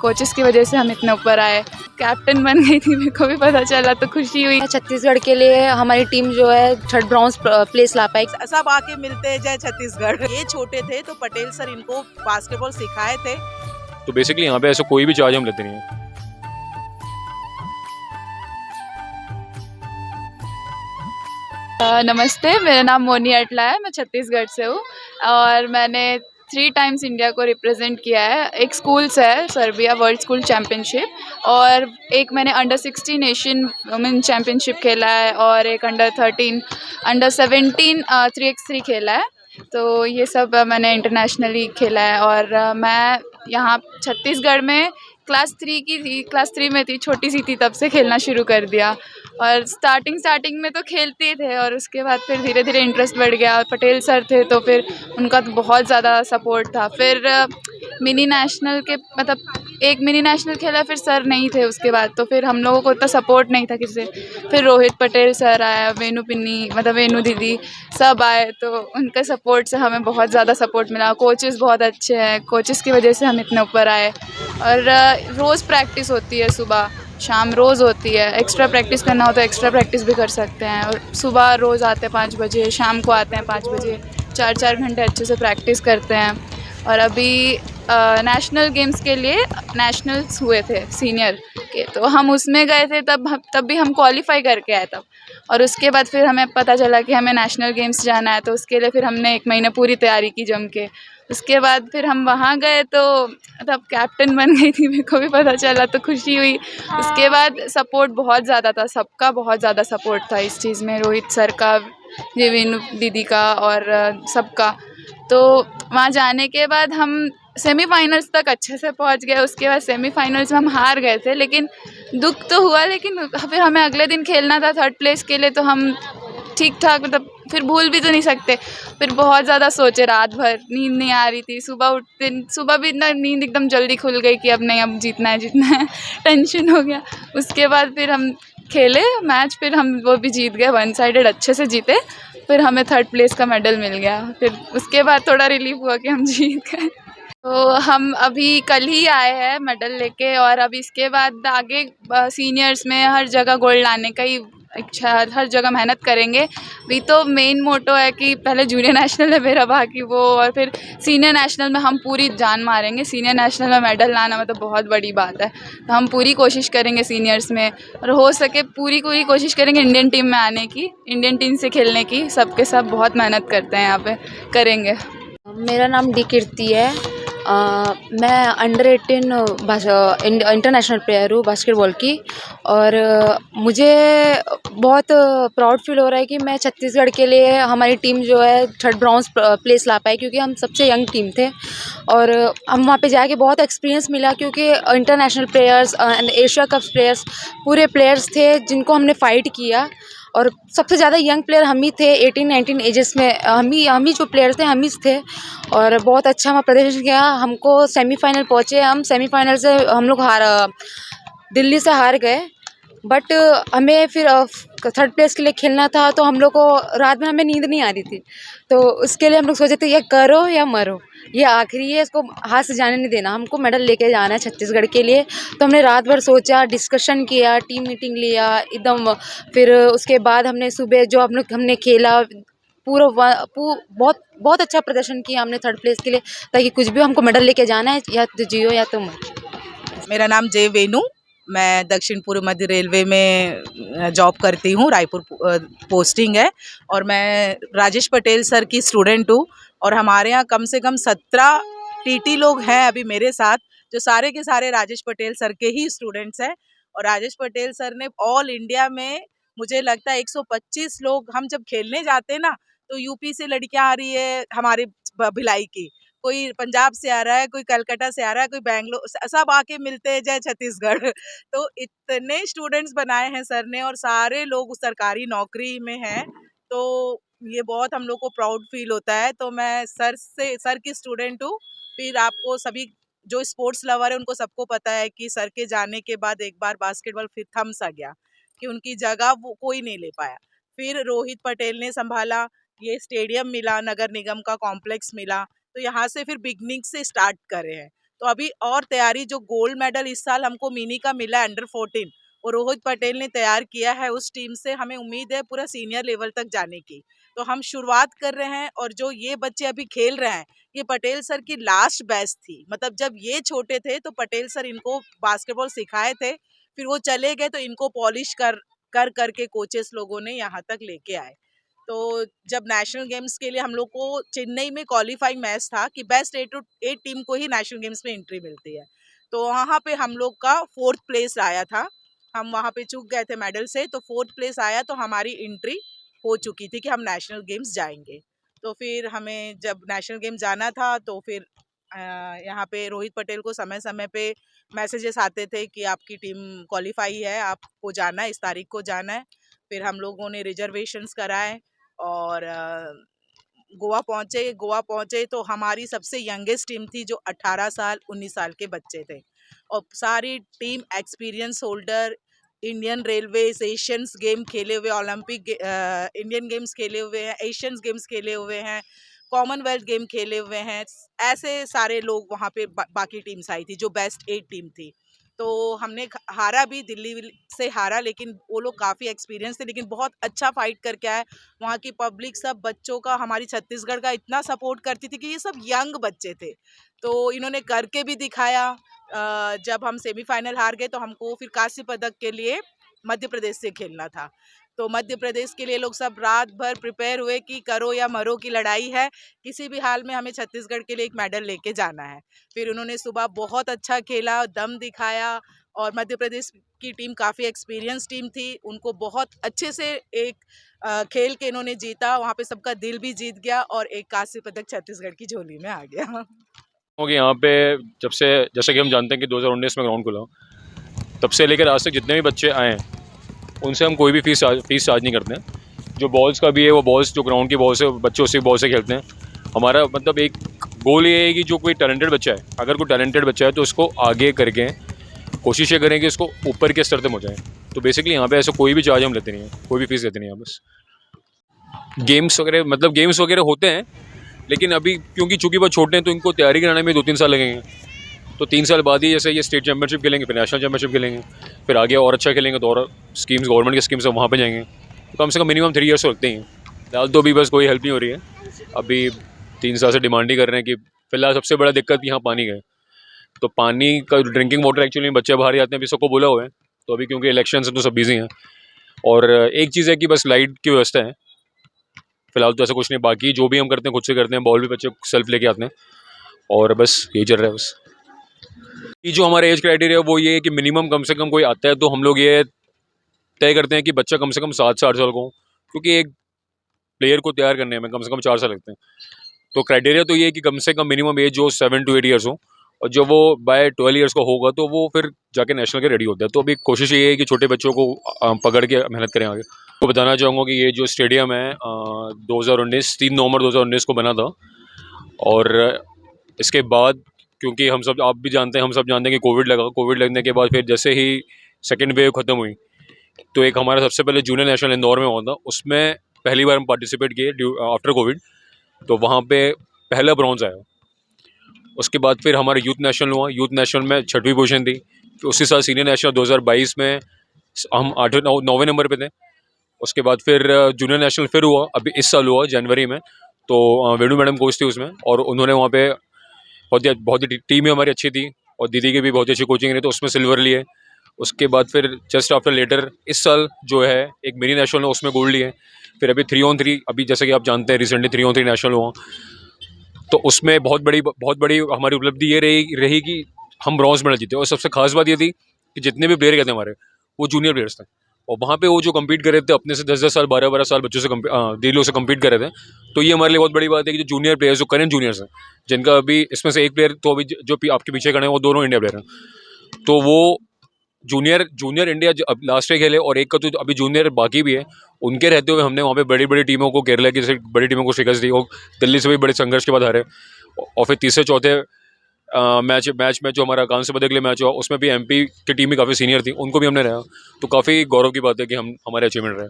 Coaches की वजह से हम इतने ऊपर आए। कैप्टन बन गई थी, मेरे को भी पता चला तो खुशी हुई। छत्तीसगढ़ के लिए हमारी टीम जो है थर्ड ब्रॉन्ज प्लेस ला पाई। सब आके मिलते हैं जय छत्तीसगढ़। ये छोटे थे तो पटेल सर इनको बास्केटबॉल सिखाए थे। तो बेसिकली यहाँ पे ऐसा कोई भी चार्ज हम लेते नहीं है। नमस्ते, मेरा नाम मोनी अटला है, मैं छत्तीसगढ़ से हूँ और मैंने 3 टाइम्स इंडिया को रिप्रेजेंट किया है। एक स्कूल से है सर्बिया वर्ल्ड स्कूल चैम्पियनशिप, और एक मैंने अंडर 16 एशियन वुमेन चैम्पियनशिप खेला है, और एक अंडर 13 अंडर 17 3x3 खेला है। तो ये सब मैंने इंटरनेशनली खेला है। और मैं यहाँ छत्तीसगढ़ में क्लास 3 में थी, छोटी सी थी, तब से खेलना शुरू कर दिया। और स्टार्टिंग में तो खेलते ही थे, और उसके बाद फिर धीरे धीरे इंटरेस्ट बढ़ गया। पटेल सर थे तो फिर उनका तो बहुत ज़्यादा सपोर्ट था। फिर मिनी नेशनल के एक मिनी नेशनल खेला, फिर सर नहीं थे उसके बाद, तो फिर हम लोगों को इतना सपोर्ट नहीं था किसी से। फिर रोहित पटेल सर आया, वेनू दीदी सब आए, तो उनके सपोर्ट से हमें बहुत ज़्यादा सपोर्ट मिला। कोचेस बहुत अच्छे हैं, कोचेस की वजह से हम इतने ऊपर आए। और रोज़ प्रैक्टिस होती है, सुबह शाम रोज़ होती है। एक्स्ट्रा प्रैक्टिस करना हो तो एक्स्ट्रा प्रैक्टिस भी कर सकते हैं। और सुबह रोज़ आते हैं 5 बजे, शाम को आते हैं 5 बजे, 4-4 घंटे अच्छे से प्रैक्टिस करते हैं। और अभी नेशनल गेम्स के लिए नेशनल्स हुए थे सीनियर के, तो हम उसमें गए थे, तब भी हम क्वालिफाई करके आए तब। और उसके बाद फिर हमें पता चला कि हमें नेशनल गेम्स जाना है, तो उसके लिए फिर हमने 1 महीना पूरी तैयारी की जम के। उसके बाद फिर हम वहाँ गए तो तब कैप्टन बन गई थी, मेरे को भी पता चला तो खुशी हुई। उसके बाद सपोर्ट बहुत ज़्यादा था, सबका बहुत ज़्यादा सपोर्ट था इस चीज़ में, रोहित सर का, ये वेनू दीदी का और सबका। तो वहाँ जाने के बाद हम सेमीफाइनल्स तक अच्छे से पहुँच गए। उसके बाद सेमीफाइनल्स में हम हार गए थे, लेकिन दुख तो हुआ, लेकिन फिर हमें अगले दिन खेलना था 3rd प्लेस के लिए, तो हम ठीक ठाक फिर भूल भी तो नहीं सकते। फिर बहुत ज़्यादा सोचे, रात भर नींद नहीं आ रही थी। सुबह भी इतना नींद एकदम जल्दी खुल गई कि अब नहीं, अब जीतना है टेंशन हो गया। उसके बाद फिर हम खेले मैच, फिर हम वो भी जीत गए, 1 साइडेड अच्छे से जीते। फिर हमें 3rd प्लेस का मेडल मिल गया। फिर उसके बाद थोड़ा रिलीफ हुआ कि हम जीत गए। तो हम अभी कल ही आए हैं मेडल लेके, और अब इसके बाद आगे सीनियर्स में हर जगह गोल्ड लाने का ही इच्छा, हर जगह मेहनत करेंगे। अभी तो मेन मोटो है कि पहले जूनियर नेशनल है मेरा, बाकी वो, और फिर सीनियर नेशनल में हम पूरी जान मारेंगे। सीनियर नेशनल में मेडल लाना मतलब बहुत बड़ी बात है, तो हम पूरी कोशिश करेंगे सीनियर्स में, और हो सके पूरी कोशिश करेंगे इंडियन टीम में आने की, इंडियन टीम से खेलने की। सबके सब बहुत मेहनत करते हैं यहाँ पे, करेंगे। मेरा नाम डी कीर्ति है। मैं अंडर 18 इंटरनेशनल प्लेयर हूँ बास्केटबॉल की, और मुझे बहुत प्राउड फील हो रहा है कि मैं छत्तीसगढ़ के लिए हमारी टीम जो है थर्ड ब्रॉन्ज प्लेस ला पाई, क्योंकि हम सबसे यंग टीम थे। और हम वहाँ पे जाके बहुत एक्सपीरियंस मिला, क्योंकि international players and Asia cup players पूरे प्लेयर्स थे जिनको हमने फ़ाइट किया। और सबसे ज़्यादा यंग प्लेयर हम ही थे, 18-19 एजेस में हम ही जो प्लेयर्स थे हम ही थे। और बहुत अच्छा हमारा प्रदर्शन किया, हमको सेमीफाइनल पहुँचे। हम सेमीफाइनल से हम लोग दिल्ली से हार गए, बट हमें फिर 3rd प्लेस के लिए खेलना था, तो हम लोग को रात में हमें नींद नहीं आ रही थी, तो उसके लिए हम लोग सोचे थे ये करो या मरो, ये आखिरी है, इसको हाथ से जाने नहीं देना, हमको मेडल लेके जाना है छत्तीसगढ़ के लिए। तो हमने रात भर सोचा, डिस्कशन किया, टीम मीटिंग लिया एकदम। फिर उसके बाद हमने सुबह जो हमने खेला, बहुत बहुत अच्छा प्रदर्शन किया हमने 3rd प्लेस के लिए, ताकि कुछ भी हमको मेडल लेके जाना है, या तो जियो या तो मरो। मेरा नाम जय वेनू, मैं दक्षिण पूर्व मध्य रेलवे में जॉब करती हूँ, रायपुर पोस्टिंग है। और मैं राजेश पटेल सर की स्टूडेंट हूँ, और हमारे यहाँ कम से कम 17 टीटी लोग हैं अभी मेरे साथ, जो सारे के सारे राजेश पटेल सर के ही स्टूडेंट्स हैं। और राजेश पटेल सर ने ऑल इंडिया में, मुझे लगता है 125 लोग, हम जब खेलने जाते हैं ना, तो यूपी से लड़कियां आ रही है हमारे भिलाई की, कोई पंजाब से आ रहा है, कोई कलकत्ता से आ रहा है, कोई बैंगलोर, सब आके मिलते हैं जय छत्तीसगढ़। तो इतने स्टूडेंट्स बनाए हैं सर ने, और सारे लोग सरकारी नौकरी में हैं, तो ये बहुत हम लोग को प्राउड फील होता है। तो मैं सर की स्टूडेंट हूँ। फिर आपको सभी जो स्पोर्ट्स लवर है उनको सबको पता है कि सर के जाने के बाद एक बार बास्केटबॉल फिर थम सा गया, कि उनकी जगह वो कोई नहीं ले पाया। फिर रोहित पटेल ने संभाला, ये स्टेडियम मिला, नगर निगम का कॉम्प्लेक्स मिला, तो यहाँ से फिर बिगनिंग से स्टार्ट करे हैं। तो अभी और तैयारी, जो गोल्ड मेडल इस साल हमको मिनी का मिला है अंडर 14, और रोहित पटेल ने तैयार किया है, उस टीम से हमें उम्मीद है पूरा सीनियर लेवल तक जाने की। तो हम शुरुआत कर रहे हैं, और जो ये बच्चे अभी खेल रहे हैं ये पटेल सर की लास्ट बैच थी। मतलब जब ये छोटे थे तो पटेल सर इनको बास्केटबॉल सिखाए थे, फिर वो चले गए तो इनको पॉलिश कर करके कोचेस लोगों ने यहाँ तक लेके आए। तो जब नेशनल गेम्स के लिए हम लोग को चेन्नई में क्वालिफाइंग मैच था कि बेस्ट 8 टीम को ही नेशनल गेम्स में एंट्री मिलती है, तो वहाँ पे हम लोग का 4th प्लेस आया था। हम वहाँ पे चूक गए थे मेडल से, तो 4th प्लेस आया, तो हमारी एंट्री हो चुकी थी कि हम नेशनल गेम्स जाएंगे। तो फिर हमें जब नेशनल गेम जाना था तो फिर यहाँ पे रोहित पटेल को समय समय पे मैसेजेस आते थे कि आपकी टीम क्वालिफाई है, आपको जाना है, इस तारीख को जाना है। फिर हम लोगों ने रिजर्वेशंस कराए और गोवा पहुँचे तो हमारी सबसे यंगेस्ट टीम थी जो 18 साल 19 साल के बच्चे थे, और सारी team experience holder, Indian railways Asians game खेले हुए, ओलंपिक इंडियन गेम्स खेले हुए हैं, एशियंस गेम्स खेले हुए हैं, कॉमनवेल्थ गेम खेले हुए हैं, ऐसे सारे लोग वहाँ पे बाकी टीम्स आई थी जो बेस्ट 8 टीम थी। तो हमने हारा भी, दिल्ली से हारा, लेकिन वो लोग काफ़ी एक्सपीरियंस थे, लेकिन बहुत अच्छा फाइट करके आए। वहाँ की पब्लिक सब बच्चों का, हमारी छत्तीसगढ़ का इतना सपोर्ट करती थी कि ये सब यंग बच्चे थे, तो इन्होंने करके भी दिखाया। जब हम सेमीफाइनल हार गए तो हमको फिर कांस्य पदक के लिए मध्य प्रदेश से खेलना था, तो मध्य प्रदेश के लिए लोग सब रात भर प्रिपेयर हुए कि करो या मरो की लड़ाई है, किसी भी हाल में हमें छत्तीसगढ़ के लिए एक मेडल लेके जाना है। फिर उन्होंने सुबह बहुत अच्छा खेला, दम दिखाया, और मध्य प्रदेश की टीम काफ़ी एक्सपीरियंस टीम थी, उनको बहुत अच्छे से एक खेल के इन्होंने जीता, वहाँ पे सबका दिल भी जीत गया, और एक कांस्य पदक छत्तीसगढ़ की झोली में आ गया। क्योंकि यहाँ पे जब से, जैसे कि हम जानते हैं कि 2019 में ग्राउंड खुला, तब से लेकर आज तक जितने भी बच्चे आए हैं उनसे हम कोई भी फीस चार्ज नहीं करते हैं। जो बॉल्स का भी है, वो बॉल्स जो ग्राउंड की बॉल से बच्चे उसी बॉल से खेलते हैं। हमारा मतलब एक गोल ये है कि जो कोई टैलेंटेड बच्चा है, अगर कोई टैलेंटेड बच्चा है तो उसको आगे करके कोशिश ये करें कि उसको ऊपर के स्तर तक पहुँचाएं। तो बेसिकली यहाँ पे ऐसा कोई भी चार्ज हम लेते नहीं हैं, कोई भी फीस लेते नहीं हैं। बस गेम्स वगैरह, मतलब गेम्स वगैरह होते हैं, लेकिन अभी क्योंकि चूँकि बहुत छोटे हैं तो इनको तैयारी कराने में 2-3 साल लगेंगे। तो 3 साल बाद ही जैसे ये स्टेट चैम्पियनशिप खेलेंगे, फिर नेशनल चैम्पियनशिप खेलेंगे, फिर आगे और अच्छा खेलेंगे तो और स्कीम्स, गवर्नमेंट की स्कीम्स है वहाँ पे जाएंगे। तो कम से कम मिनिमम 3 ईयर्स तो लगते ही हैं। फिलहाल तो अभी बस कोई हेल्प नहीं हो रही है, अभी 3 साल से डिमांड ही कर रहे हैं कि फिलहाल सबसे बड़ा दिक्कत यहाँ पानी का है। तो पानी का ड्रिंकिंग वाटर एक्चुअली बच्चे बाहर जाते हैं, अभी सबको बोला हुआ है, तो अभी क्योंकि इलेक्शन है तो सब बिजी हैं। और एक चीज़ है कि बस लाइट की व्यवस्था है, फिलहाल तो ऐसा कुछ नहीं। बाकी जो भी हम करते हैं खुद से करते हैं, बॉल भी बच्चे सेल्फ लेके आते हैं, और बस यही चल रहा है। बस ये जो हमारा एज क्राइटेरिया वो ये है कि मिनिमम कम से कम कोई आता है तो हम लोग ये तय करते हैं कि बच्चा कम से कम 7 से 8 साल का हो, क्योंकि एक प्लेयर को तैयार करने में कम से कम 4 साल लगते हैं। तो क्राइटेरिया तो ये है कि कम से कम मिनिमम एज जो 7 to 8 ईयर्स हो, और जब वो बाय 12 ईयर्स का होगा तो वो फिर जाके नेशनल के रेडी होता है। तो अभी कोशिश ये है कि छोटे बच्चों को पकड़ के मेहनत करें आगे। तो बताना चाहूँगा कि ये जो स्टेडियम है 2019 3 नवंबर 2019 को बना था, और इसके बाद क्योंकि हम सब, आप भी जानते हैं, हम सब जानते हैं कि कोविड लगा। कोविड लगने के बाद फिर जैसे ही सेकेंड वेव ख़त्म हुई तो एक हमारा सबसे पहले जूनियर नेशनल इंदौर में हुआ था, उसमें पहली बार हम पार्टिसिपेट किए आफ्टर कोविड, तो वहाँ पे पहला ब्रॉन्ज आया। उसके बाद फिर हमारा यूथ नेशनल हुआ, यूथ नेशनल में 6वीं पोजीशन थी। फिर उसी साल सीनियर नेशनल 2022 में हम 9वें नंबर पे थे। उसके बाद फिर जूनियर नेशनल फिर हुआ, अभी इस साल हुआ जनवरी में, तो वेणु मैडम कोच थी उसमें, और उन्होंने वहाँ पे बहुत ही टीम ही हमारी अच्छी थी, और दीदी की भी बहुत अच्छी कोचिंग रही, तो उसमें सिल्वर लिए। उसके बाद फिर जस्ट आफ्टर लेटर इस साल जो है एक मिनी नेशनल है, उसमें गोल्ड लिए। फिर अभी 3-on-3, अभी जैसे कि आप जानते हैं रिसेंटली 3-on-3 नेशनल हुआ, तो उसमें बहुत बड़ी हमारी उपलब्धि ये रही कि हम ब्रॉन्ज मेडल जीते। और सबसे खास बात ये थी कि जितने भी प्लेयर गए थे हमारे, वो जूनियर प्लेयर्स थे, और वहाँ पे वो जो कम्पीट कर रहे थे अपने से 10-10 साल 12-12 साल बच्चों से दिलों से कम्पीट कर रहे थे। तो ये हमारे लिए बहुत बड़ी बात है कि जो जूनियर प्लेयर्स, जो करेंट जूनियर्स हैं, जिनका अभी इसमें से एक प्लेयर तो अभी जो आपके पीछे खड़े हैं वो दोनों इंडिया प्लेयर हैं, तो वो जूनियर इंडिया अब लास्ट ईयर खेले, और एक का तो अभी जूनियर बाकी भी है। उनके रहते हुए हमने वहाँ पे बड़ी टीमों को, केरला की जैसे बड़ी टीमों को शिकस्त दी, और दिल्ली से भी बड़े संघर्ष के बाद हारे। और फिर तीसरे चौथे मैच में जो हमारा कांस्य पदक के लिए मैच हुआ, उसमें भी एमपी की टीम भी काफ़ी सीनियर थी, उनको भी हमने रहा। तो काफ़ी गौरव की बात है कि हमारे अचीवमेंट रहे।